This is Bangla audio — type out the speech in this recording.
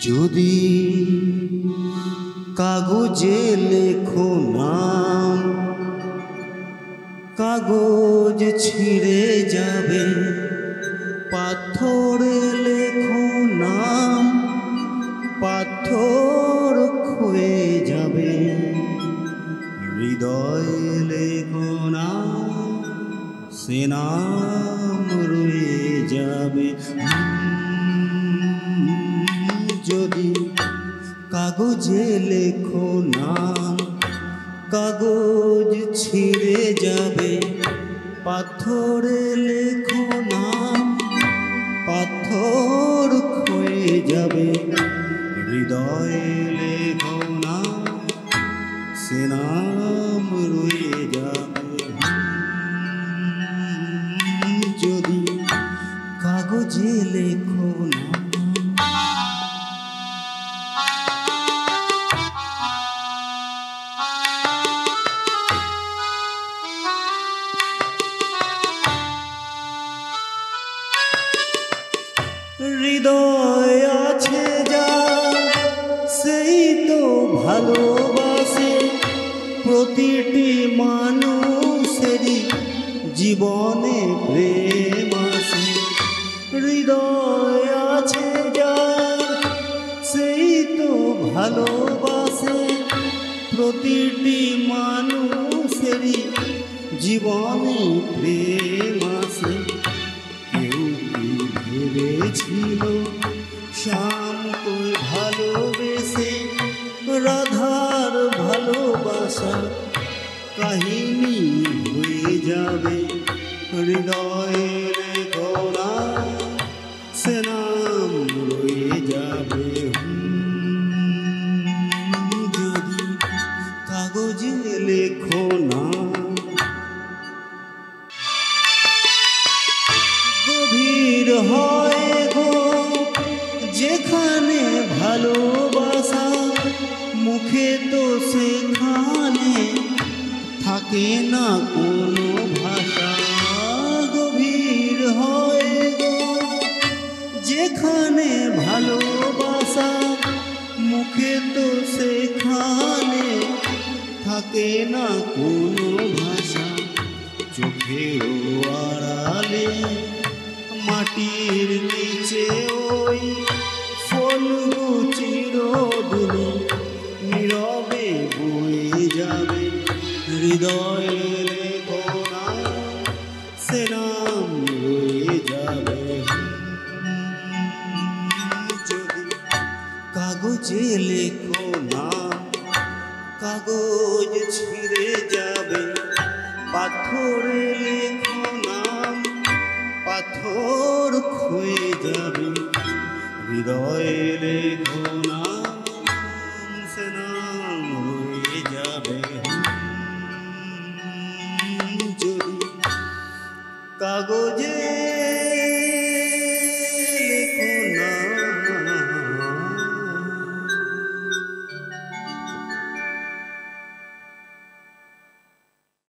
যদি কাগজে লেখো নাম, কাগজ ছিঁড়ে যাবে। পাথরে লেখো নাম, পাথর ক্ষয়ে যাবে। হৃদয়ে লেখো নাম, সে নাম রয়ে যাবে। যদি কাগজে লেখো নাম, কাগজ ছিঁড়ে যাবে। পাথরে লেখো নাম, পাথর ক্ষয়ে যাবে। হৃদয়ে লেখো নাম, সে নাম রয়ে যাবে। যদি কাগজে লেখো নাম। হৃদয় আছে যা, সেই তো ভালোবাসে। প্রতিটি মানুষেরই জীবনে প্রেম আসে। হৃদয় আছে যা, সেই তো ভালোবাসে। প্রতিটি মানুষেরই জীবনে প্রেম আসে। ভেবেছিল শ্যামকে ভালোবেসে রাধার ভালোবাসা কাহিনী হয়ে যাবে। হৃদয়ে লেখো নাম, সে নাম রয়ে যাবে। যদি কাগজে লেখো নাম। গভীর হয় গো যেখানে ভালোবাসা, মুখে তো সেখানে থাকে না কোনো ভাষা। গভীর হয় গো যেখানে ভালোবাসা, মুখে তো সেখানে থাকে না কোনো ভাষা। চোখের আড়ালে মাটির নিচে ওই ফুলগুলো চিরদিন নীরবে বয়ে যাবে। হৃদয়ে লেখো নাম, সে নাম রয়ে যাবে। যদি কাগজে লেখো নাম, কাগজ ছিঁড়ে যাবে। পাথরে লেখো নাম, পাথর ক্ষয়ে যাবে। হৃদয়ে লেখো নাম, সে নাম রয়ে যাবে। যদি কাগজে